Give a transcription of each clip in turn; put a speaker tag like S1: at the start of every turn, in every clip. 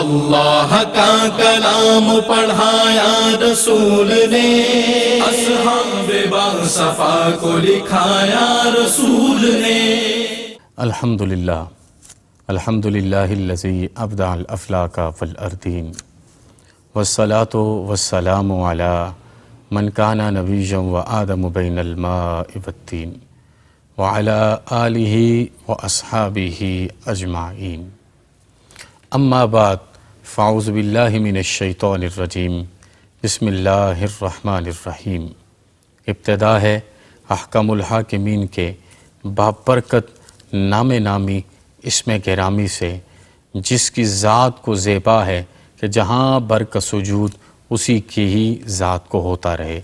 S1: اللہ کا کلام پڑھایا رسول نے، اصحاب باصفا کو لکھایا رسول نے۔
S2: الحمدللہ الحمدللہ الذی ابدع الافلاک والارضین، والصلاة والسلام علی من کان نبیا وآدم بین الماء والطین، وعلی آلہ واصحابہ اجمعین۔ اما بعد، فاعوذ باللہ من الشیطان الرجیم، بسم اللہ الرحمن الرحیم۔ ابتدا ہے احکم الحاکمین کے بابرکت نام نامی اسم گرامی سے، جس کی ذات کو زیبا ہے کہ جہاں برک سجود اسی کی ہی ذات کو ہوتا رہے۔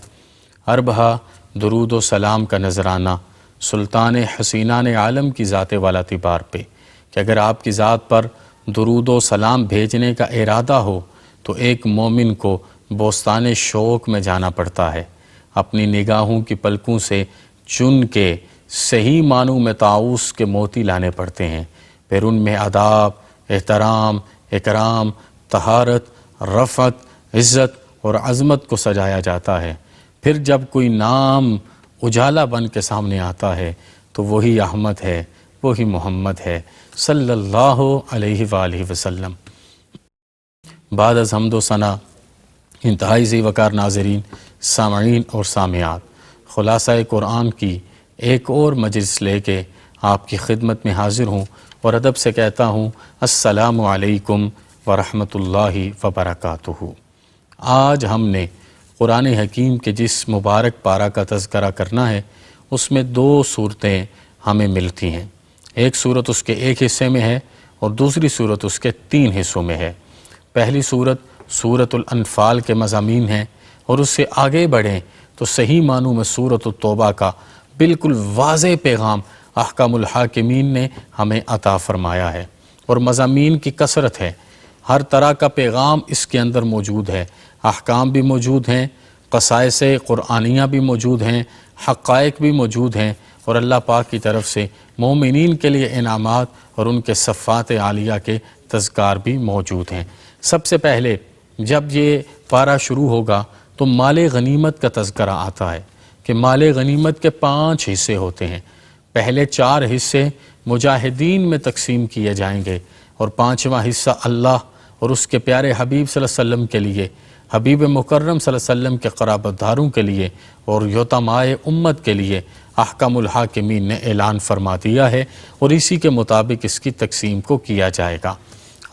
S2: اربہا درود و سلام کا نذرانہ سلطان حسینان عالم کی ذات والا اعتبار پہ کہ اگر آپ کی ذات پر درود و سلام بھیجنے کا ارادہ ہو تو ایک مومن کو بوستان شوق میں جانا پڑتا ہے، اپنی نگاہوں کی پلکوں سے چن کے صحیح معنوں میں طاؤس کے موتی لانے پڑتے ہیں، پھر ان میں آداب، احترام، اکرام، طہارت، رفعت، عزت اور عظمت کو سجایا جاتا ہے۔ پھر جب کوئی نام اجالا بن کے سامنے آتا ہے تو وہی احمد ہے، وہی محمد ہے صلی اللہ علیہ وآلہ وسلم۔ بعد از حمد و ثنا انتہائی ذی وقار ناظرین، سامعین اور سامعات، خلاصہ قرآن کی ایک اور مجلس لے کے آپ کی خدمت میں حاضر ہوں اور ادب سے کہتا ہوں السلام علیکم ورحمۃ اللہ وبرکاتہ۔ آج ہم نے قرآن حکیم کے جس مبارک پارہ کا تذکرہ کرنا ہے اس میں دو صورتیں ہمیں ملتی ہیں، ایک صورت اس کے ایک حصے میں ہے اور دوسری صورت اس کے 3 حصوں میں ہے۔ پہلی صورت سورۃ الانفال کے مضامین ہیں اور اس سے آگے بڑھیں تو صحیح معنوں میں سورۃ التوبہ کا بالکل واضح پیغام احکام الحاکمین نے ہمیں عطا فرمایا ہے، اور مضامین کی کثرت ہے، ہر طرح کا پیغام اس کے اندر موجود ہے، احکام بھی موجود ہیں، قصائص قرآنیہ بھی موجود ہیں، حقائق بھی موجود ہیں، اور اللہ پاک کی طرف سے مومنین کے لیے انعامات اور ان کے صفات عالیہ کے تذکار بھی موجود ہیں۔ سب سے پہلے جب یہ پارہ شروع ہوگا تو مال غنیمت کا تذکرہ آتا ہے کہ مال غنیمت کے 5 حصے ہوتے ہیں، پہلے 4 حصے مجاہدین میں تقسیم کیے جائیں گے اور 5واں حصہ اللہ اور اس کے پیارے حبیب صلی اللہ علیہ وسلم کے لیے، حبیب مکرم صلی اللہ علیہ وسلم کے قرابت داروں کے لیے اور یتامائے امت کے لیے احکام الحاکمین نے اعلان فرما دیا ہے، اور اسی کے مطابق اس کی تقسیم کو کیا جائے گا۔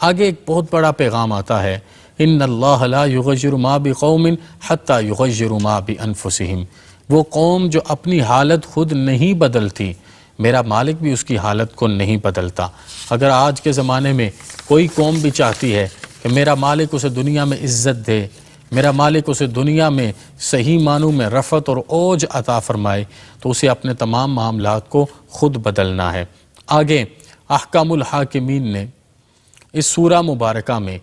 S2: آگے ایک بہت بڑا پیغام آتا ہے، ان اللہ لا یغیر ما بقوم حتی یغیروا ما بانفسہم، وہ قوم جو اپنی حالت خود نہیں بدلتی، میرا مالک بھی اس کی حالت کو نہیں بدلتا۔ اگر آج کے زمانے میں کوئی قوم بھی چاہتی ہے کہ میرا مالک اسے دنیا میں عزت دے، میرا مالک اسے دنیا میں صحیح معنوں میں رفعت اور اوج عطا فرمائے، تو اسے اپنے تمام معاملات کو خود بدلنا ہے۔ آگے احکام الحاکمین نے اس سورہ مبارکہ میں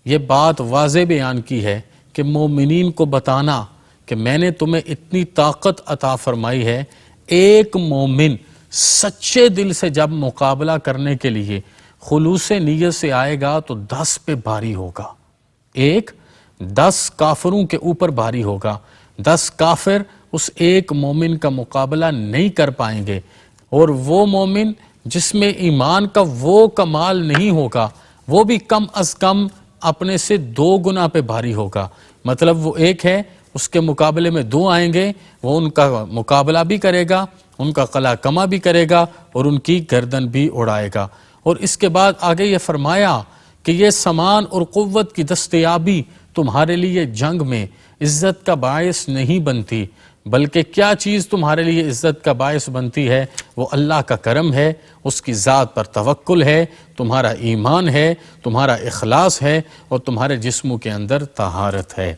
S2: یہ بات واضح بیان کی ہے کہ مومنین کو بتانا کہ میں نے تمہیں اتنی طاقت عطا فرمائی ہے، ایک مومن سچے دل سے جب مقابلہ کرنے کے لیے خلوص نیت سے آئے گا تو 10 پہ بھاری ہوگا، ایک 10 کافروں کے اوپر بھاری ہوگا، 10 کافر اس ایک مومن کا مقابلہ نہیں کر پائیں گے، اور وہ مومن جس میں ایمان کا وہ کمال نہیں ہوگا وہ بھی کم از کم اپنے سے 2 گنا پہ بھاری ہوگا، مطلب وہ ایک ہے، اس کے مقابلے میں 2 آئیں گے، وہ ان کا مقابلہ بھی کرے گا، ان کا قلع کما بھی کرے گا اور ان کی گردن بھی اڑائے گا۔ اور اس کے بعد آگے یہ فرمایا کہ یہ سامان اور قوت کی دستیابی تمہارے لیے جنگ میں عزت کا باعث نہیں بنتی، بلکہ کیا چیز تمہارے لیے عزت کا باعث بنتی ہے، وہ اللہ کا کرم ہے، اس کی ذات پر توکل ہے، تمہارا ایمان ہے، تمہارا اخلاص ہے، اور تمہارے جسموں کے اندر طہارت ہے۔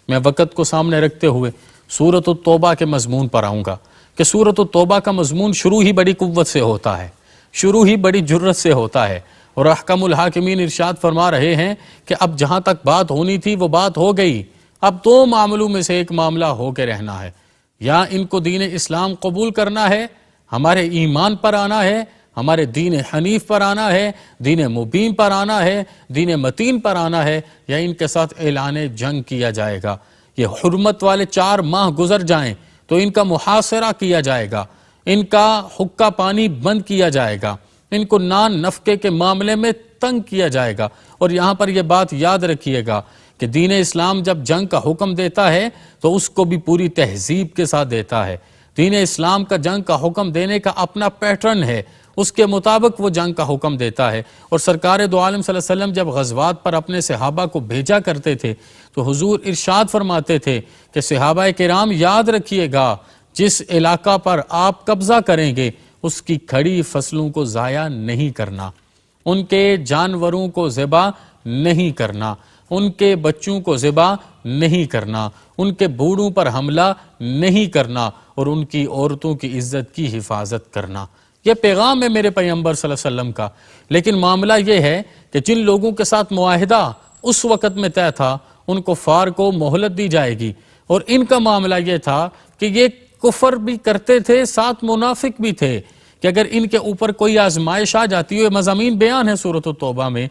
S2: میں وقت کو سامنے رکھتے ہوئے سورۃ التوبہ کے مضمون پر آؤں گا کہ سورۃ التوبہ کا مضمون شروع ہی بڑی قوت سے ہوتا ہے، شروع ہی بڑی جرت سے ہوتا ہے، اور احکام الحاکمین ارشاد فرما رہے ہیں کہ اب جہاں تک بات ہونی تھی وہ بات ہو گئی، اب 2 معاملوں میں سے ایک معاملہ ہو کے رہنا ہے، یا ان کو دین اسلام قبول کرنا ہے، ہمارے ایمان پر آنا ہے، ہمارے دین حنیف پر آنا ہے، دین مبین پر آنا ہے، دین متین پر آنا ہے، یا ان کے ساتھ اعلان جنگ کیا جائے گا۔ یہ حرمت والے 4 ماہ گزر جائیں تو ان کا محاصرہ کیا جائے گا، ان کا حقہ پانی بند کیا جائے گا، ان کو نان نفقے کے معاملے میں تنگ کیا جائے گا۔ اور یہاں پر یہ بات یاد رکھیے گا کہ دین اسلام جب جنگ کا حکم دیتا ہے تو اس کو بھی پوری تہذیب کے ساتھ دیتا ہے۔ دین اسلام کا جنگ کا حکم دینے کا اپنا پیٹرن ہے، اس کے مطابق وہ جنگ کا حکم دیتا ہے۔ اور سرکار دو عالم صلی اللہ علیہ وسلم جب غزوات پر اپنے صحابہ کو بھیجا کرتے تھے تو حضور ارشاد فرماتے تھے کہ صحابہ کرام یاد رکھیے گا، جس علاقہ پر آپ قبضہ کریں گے اس کی کھڑی فصلوں کو ضائع نہیں کرنا، ان کے جانوروں کو ذبح نہیں کرنا، ان کے بچوں کو ذبح نہیں کرنا، ان کے بوڑھوں پر حملہ نہیں کرنا، اور ان کی عورتوں کی عزت کی حفاظت کرنا۔ یہ پیغام ہے میرے پیغمبر صلی اللہ علیہ وسلم کا۔ لیکن معاملہ یہ ہے کہ جن لوگوں کے ساتھ معاہدہ اس وقت میں طے تھا ان کفار کو مہلت دی جائے گی، اور ان کا معاملہ یہ تھا کہ یہ کفر بھی کرتے تھے، ساتھ منافق بھی تھے، کہ اگر ان کے اوپر کوئی آزمائش آ جاتی ہے، مضامین بیان ہے سورۃ التوبہ میں،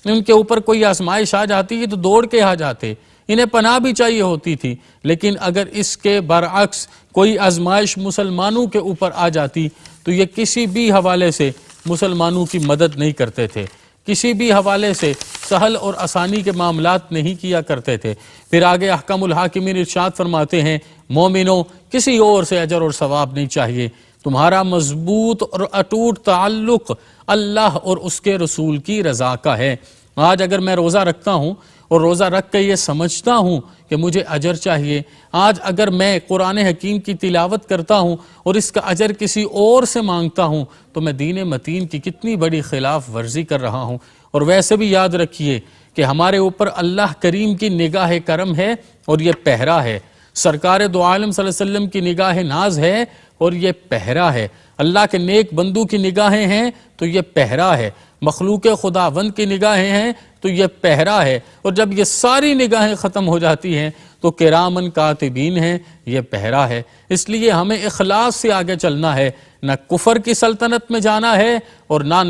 S2: ان کے اوپر کوئی آزمائش آ جاتی ہے تو دوڑ کے آ جاتے، انہیں پناہ بھی چاہیے ہوتی تھی۔ لیکن اگر اس کے برعکس کوئی آزمائش مسلمانوں کے اوپر آ جاتی تو یہ کسی بھی حوالے سے مسلمانوں کی مدد نہیں کرتے تھے، کسی بھی حوالے سے سہل اور آسانی کے معاملات نہیں کیا کرتے تھے۔ پھر آگے احکم الحاکمین ارشاد فرماتے ہیں، مومنوں کسی اور سے اجر اور ثواب نہیں چاہیے، تمہارا مضبوط اور اٹوٹ تعلق اللہ اور اس کے رسول کی رضا کا ہے۔ آج اگر میں روزہ رکھتا ہوں اور روزہ رکھ کے یہ سمجھتا ہوں کہ مجھے اجر چاہیے، آج اگر میں قرآن حکیم کی تلاوت کرتا ہوں اور اس کا اجر کسی اور سے مانگتا ہوں تو میں دین متین کی کتنی بڑی خلاف ورزی کر رہا ہوں۔ اور ویسے بھی یاد رکھیے کہ ہمارے اوپر اللہ کریم کی نگاہ کرم ہے اور یہ پہرا ہے، سرکار دو عالم صلی اللہ علیہ وسلم کی نگاہ ناز ہے اور یہ پہرا ہے، اللہ کے نیک بندو کی نگاہیں ہیں تو یہ پہرا ہے، مخلوق خداوند کی نگاہیں ہیں تو یہ پہرا ہے، اور جب یہ ساری نگاہیں ختم ہو جاتی ہیں تو کرامن کاتبین ہیں، یہ پہرا ہے۔ اس لیے ہمیں اخلاص سے آگے چلنا ہے، نہ کفر کی سلطنت میں جانا ہے اور نہ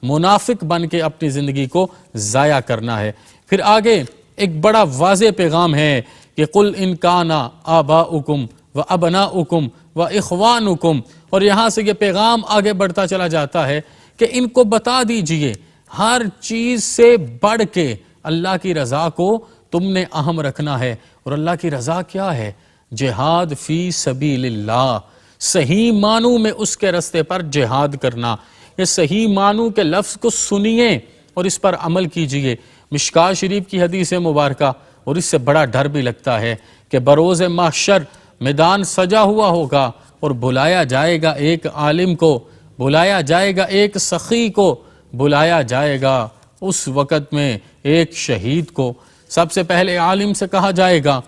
S2: منافق بن کے اپنی زندگی کو ضائع کرنا ہے۔ پھر آگے ایک بڑا واضح پیغام ہے کہ قل ان کان آباؤکم و ابناؤکم و اخوانکم، اور یہاں سے یہ پیغام آگے بڑھتا چلا جاتا ہے کہ ان کو بتا دیجئے ہر چیز سے بڑھ کے اللہ کی رضا کو تم نے اہم رکھنا ہے۔ اور اللہ کی رضا کیا ہے؟ جہاد فی سبیل اللہ، صحیح معنوں میں اس کے رستے پر جہاد کرنا۔ یہ صحیح معنوں کے لفظ کو سنیے اور اس پر عمل کیجئے۔ مشکوٰۃ شریف کی حدیث مبارکہ، اور اس سے بڑا ڈر بھی لگتا ہے کہ بروز محشر میدان سجا ہوا ہوگا اور بلایا جائے گا ایک عالم کو، بلایا جائے گا ایک سخی کو، بلایا جائے گا اس وقت میں ایک شہید کو۔ سب سے پہلے عالم سے کہا جائے گا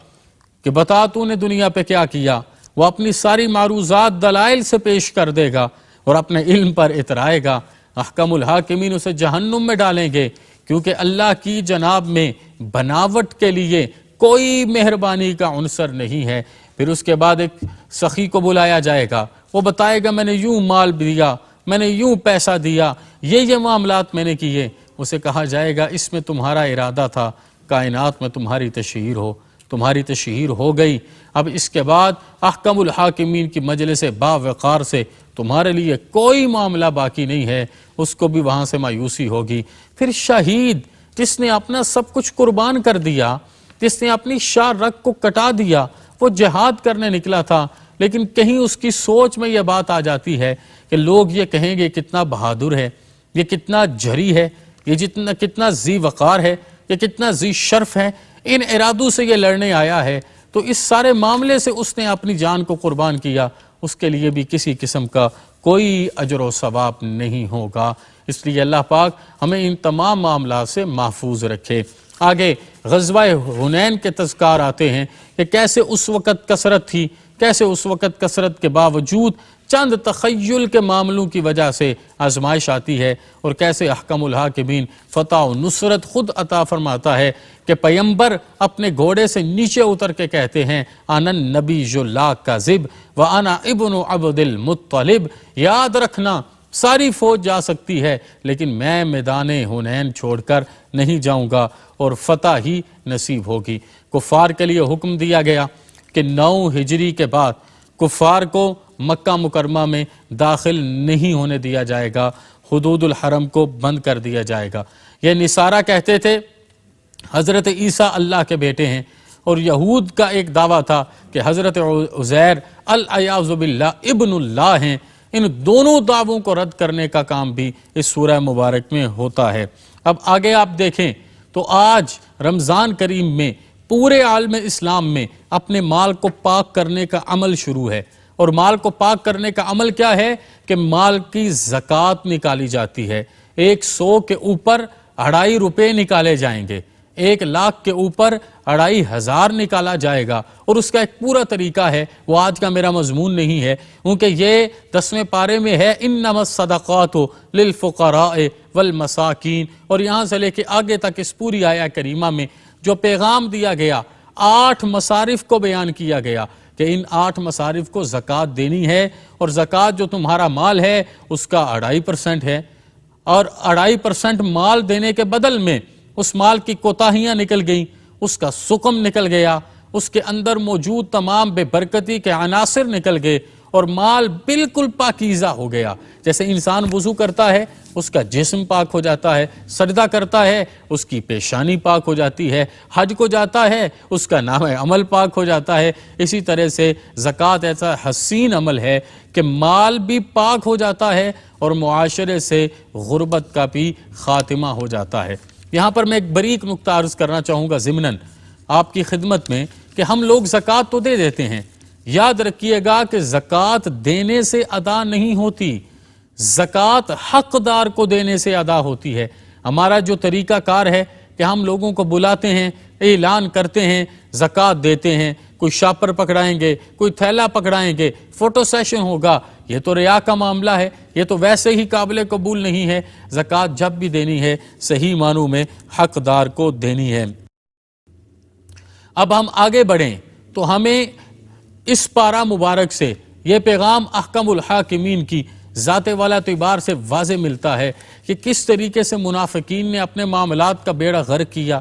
S2: کہ بتا تو نے دنیا پہ کیا کیا، وہ اپنی ساری معروضات دلائل سے پیش کر دے گا اور اپنے علم پر اترائے گا۔ احکم الحاکمین اسے جہنم میں ڈالیں گے، کیونکہ اللہ کی جناب میں بناوٹ کے لیے کوئی مہربانی کا عنصر نہیں ہے۔ پھر اس کے بعد ایک سخی کو بلایا جائے گا، وہ بتائے گا میں نے یوں مال دیا، میں نے یوں پیسہ دیا، یہ معاملات میں نے کیے۔ اسے کہا جائے گا اس میں تمہارا ارادہ تھا، کائنات میں تمہاری تشہیر ہو، تمہاری تشہیر ہو گئی۔ اب اس کے بعد احکم الحاکمین کی مجلس باوقار سے تمہارے لیے کوئی معاملہ باقی نہیں ہے، اس کو بھی وہاں سے مایوسی ہوگی۔ پھر شہید جس نے اپنا سب کچھ قربان کر دیا، جس نے اپنی شاہ رگ کو کٹا دیا، وہ جہاد کرنے نکلا تھا، لیکن کہیں اس کی سوچ میں یہ بات آ جاتی ہے کہ لوگ یہ کہیں گے کتنا بہادر ہے، یہ کتنا جری ہے، یہ کتنا ذی وقار ہے، یہ کتنا ذی شرف ہے، ان ارادوں سے یہ لڑنے آیا ہے، تو اس سارے معاملے سے اس نے اپنی جان کو قربان کیا، اس کے لیے بھی کسی قسم کا کوئی اجر و ثواب نہیں ہوگا۔ اس لیے اللہ پاک ہمیں ان تمام معاملات سے محفوظ رکھے۔ آگے غزوہ حنین کے تذکار آتے ہیں کہ کیسے اس وقت کثرت تھی، کیسے اس وقت کثرت کے باوجود چند تخیل کے معاملوں کی وجہ سے آزمائش آتی ہے، اور کیسے احکم الحاکمین فتح و نصرت خود عطا فرماتا ہے کہ پیمبر اپنے گھوڑے سے نیچے اتر کے کہتے ہیں انا النبی لا کاذب وانا ابن عبد المطلب، یاد رکھنا ساری فوج جا سکتی ہے لیکن میں میدان حنین چھوڑ کر نہیں جاؤں گا اور فتح ہی نصیب ہوگی۔ کفار کے لیے حکم دیا گیا کہ 9 ہجری کے بعد کفار کو مکہ مکرمہ میں داخل نہیں ہونے دیا جائے گا، حدود الحرم کو بند کر دیا جائے گا۔ یہ نصارہ کہتے تھے حضرت عیسیٰ اللہ کے بیٹے ہیں، اور یہود کا ایک دعویٰ تھا کہ حضرت عزیر العیاذ باللہ ابن اللہ ہیں۔ ان دونوں دعووں کو رد کرنے کا کام بھی اس سورہ مبارک میں ہوتا ہے۔ اب آگے آپ دیکھیں تو آج رمضان کریم میں پورے عالم اسلام میں اپنے مال کو پاک کرنے کا عمل شروع ہے، اور مال کو پاک کرنے کا عمل کیا ہے کہ مال کی زکوٰۃ نکالی جاتی ہے۔ 100 کے اوپر 2.5 روپے نکالے جائیں گے، 1 لاکھ کے اوپر 2,500 نکالا جائے گا، اور اس کا ایک پورا طریقہ ہے، وہ آج کا میرا مضمون نہیں ہے کیونکہ یہ 10ویں پارے میں ہے، انما الصدقات للفقراء والمساکین، اور یہاں سے لے کے آگے تک اس پوری آیہ کریمہ میں جو پیغام دیا گیا 8 مصارف کو بیان کیا گیا کہ ان 8 مصارف کو زکوٰۃ دینی ہے، اور زکوٰۃ جو تمہارا مال ہے اس کا 2.5% ہے، اور 2.5% مال دینے کے بدل میں اس مال کی کوتاہیاں نکل گئیں، اس کا سقم نکل گیا، اس کے اندر موجود تمام بے برکتی کے عناصر نکل گئے، اور مال بالکل پاکیزہ ہو گیا۔ جیسے انسان وضو کرتا ہے اس کا جسم پاک ہو جاتا ہے، سجدہ کرتا ہے اس کی پیشانی پاک ہو جاتی ہے، حج کو جاتا ہے اس کا نام عمل پاک ہو جاتا ہے، اسی طرح سے زکوٰۃ ایسا حسین عمل ہے کہ مال بھی پاک ہو جاتا ہے اور معاشرے سے غربت کا بھی خاتمہ ہو جاتا ہے۔ یہاں پر میں ایک بریک نکتہ عرض کرنا چاہوں گا ضمناً آپ کی خدمت میں کہ ہم لوگ زکوٰۃ تو دے دیتے ہیں، یاد رکھیے گا کہ زکوٰۃ دینے سے ادا نہیں ہوتی، زکوٰۃ حقدار کو دینے سے ادا ہوتی ہے۔ ہمارا جو طریقہ کار ہے کہ ہم لوگوں کو بلاتے ہیں، اعلان کرتے ہیں، زکوٰۃ دیتے ہیں، کوئی شاپر پکڑائیں گے، کوئی تھیلا پکڑائیں گے، فوٹو سیشن ہوگا، یہ تو ریا کا معاملہ ہے، یہ تو ویسے ہی قابل قبول نہیں ہے۔ زکوٰۃ جب بھی دینی ہے صحیح معنوں میں حقدار کو دینی ہے۔ اب ہم آگے بڑھیں تو ہمیں اس پارہ مبارک سے یہ پیغام احکم الحاکمین کی ذات والا اعتبار سے واضح ملتا ہے کہ کس طریقے سے منافقین نے اپنے معاملات کا بیڑا غرق کیا،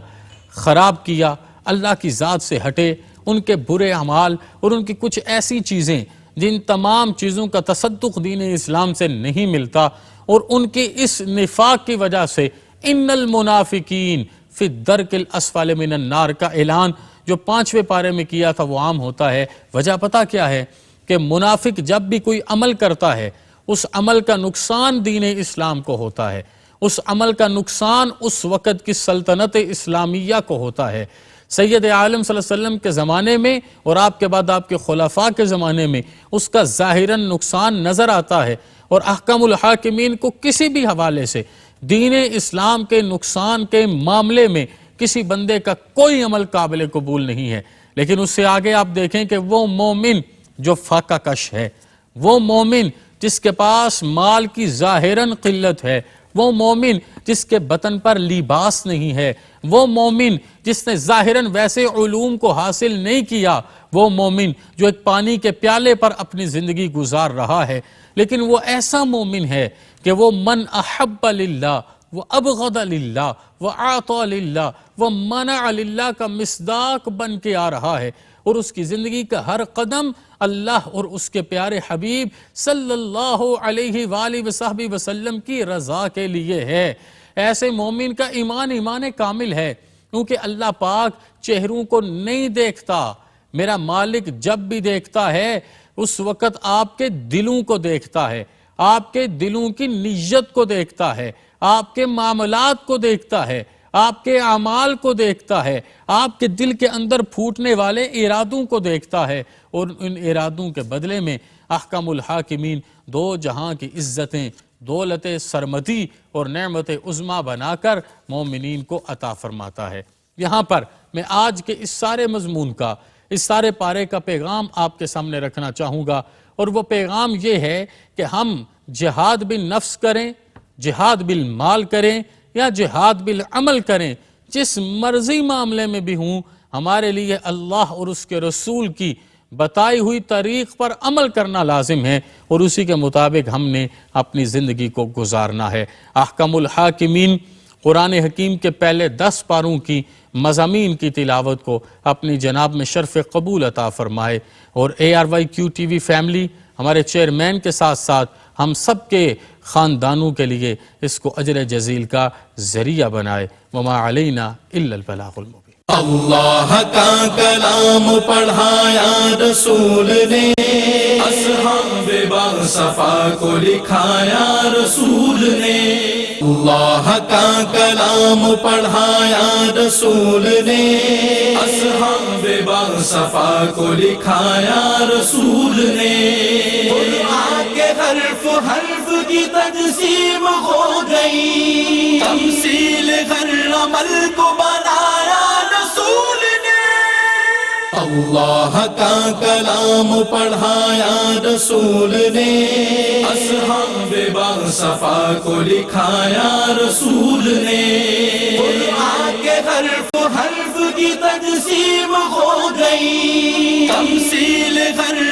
S2: خراب کیا، اللہ کی ذات سے ہٹے، ان کے برے اعمال اور ان کی کچھ ایسی چیزیں جن تمام چیزوں کا تصدق دین اسلام سے نہیں ملتا، اور ان کی اس نفاق کی وجہ سے ان المنافقین فی الدرک الاسفل من النار کا اعلان جو 5ویں پارے میں کیا تھا وہ عام ہوتا ہے۔ وجہ پتہ کیا ہے کہ منافق جب بھی کوئی عمل کرتا ہے اس عمل کا نقصان دین اسلام کو ہوتا ہے، اس عمل کا نقصان اس وقت کی سلطنت اسلامیہ کو ہوتا ہے۔ سید عالم صلی اللہ علیہ وسلم کے زمانے میں اور آپ کے بعد آپ کے خلفاء کے زمانے میں اس کا ظاہراً نقصان نظر آتا ہے، اور احکم الحاکمین کو کسی بھی حوالے سے دین اسلام کے نقصان کے معاملے میں کسی بندے کا کوئی عمل قابل قبول نہیں ہے۔ لیکن اس سے آگے آپ دیکھیں کہ وہ مومن جو فاقہ کش ہے، وہ مومن جس کے پاس مال کی ظاہراً قلت ہے، وہ مومن جس کے بطن پر لباس نہیں ہے، وہ مومن جس نے ظاہراً ویسے علوم کو حاصل نہیں کیا، وہ مومن جو ایک پانی کے پیالے پر اپنی زندگی گزار رہا ہے، لیکن وہ ایسا مومن ہے کہ وہ من احب للہ وابغض للہ وعطا للہ ومنع للہ کا مصداق بن کے آ رہا ہے، اور اس کی زندگی کا ہر قدم اللہ اور اس کے پیارے حبیب صلی اللہ علیہ وآلہ وصحبہ وسلم کی رضا کے لیے ہے۔ ایسے مومن کا ایمان کامل ہے، کیونکہ اللہ پاک چہروں کو نہیں دیکھتا، میرا مالک جب بھی دیکھتا ہے اس وقت آپ کے دلوں کو دیکھتا ہے، آپ کے دلوں کی نیت کو دیکھتا ہے، آپ کے معاملات کو دیکھتا ہے، آپ کے اعمال کو دیکھتا ہے، آپ کے دل کے اندر پھوٹنے والے ارادوں کو دیکھتا ہے، اور ان ارادوں کے بدلے میں احکم الحاکمین 2 جہاں کی عزتیں، دولت سرمدی اور نعمت عظمیٰ بنا کر مومنین کو عطا فرماتا ہے۔ یہاں پر میں آج کے اس سارے مضمون کا، اس سارے پارے کا پیغام آپ کے سامنے رکھنا چاہوں گا، اور وہ پیغام یہ ہے کہ ہم جہاد بالنفس کریں، جہاد بالمال کریں یا جہاد بالعمل کریں، جس مرضی معاملے میں بھی ہوں، ہمارے لیے اللہ اور اس کے رسول کی بتائی ہوئی طریق پر عمل کرنا لازم ہے اور اسی کے مطابق ہم نے اپنی زندگی کو گزارنا ہے۔ احکم الحاکمین قرآن حکیم کے پہلے 10 پاروں کی مضامین کی تلاوت کو اپنی جناب میں شرف قبول عطا فرمائے، اور ARYQ TV فیملی ہمارے چیئرمین کے ساتھ ساتھ ہم سب کے خاندانوں کے لیے اس کو اجر جزیل کا ذریعہ بنائے۔ وما علینا الا البلاغ المبین۔
S1: اللہ کا کلام پڑھایا رسول نے، اصحاب باصفا کو لکھایا رسول نے۔ اللہ کا کلام پڑھایا رسول نے، اصحاب باصفا کو لکھایا رسول نے۔ قرآن کے حرف حرف کی تقسیم ہو گئی، تمثیل ہر عمل کو بنایا رسول نے۔ اللہ کا کلام پڑھایا رسول نے، اصحاب باصفا کو لکھایا رسول نے۔ قرآن کے حرف حرف کی تقسیم ہو گئی، تمثیل ہر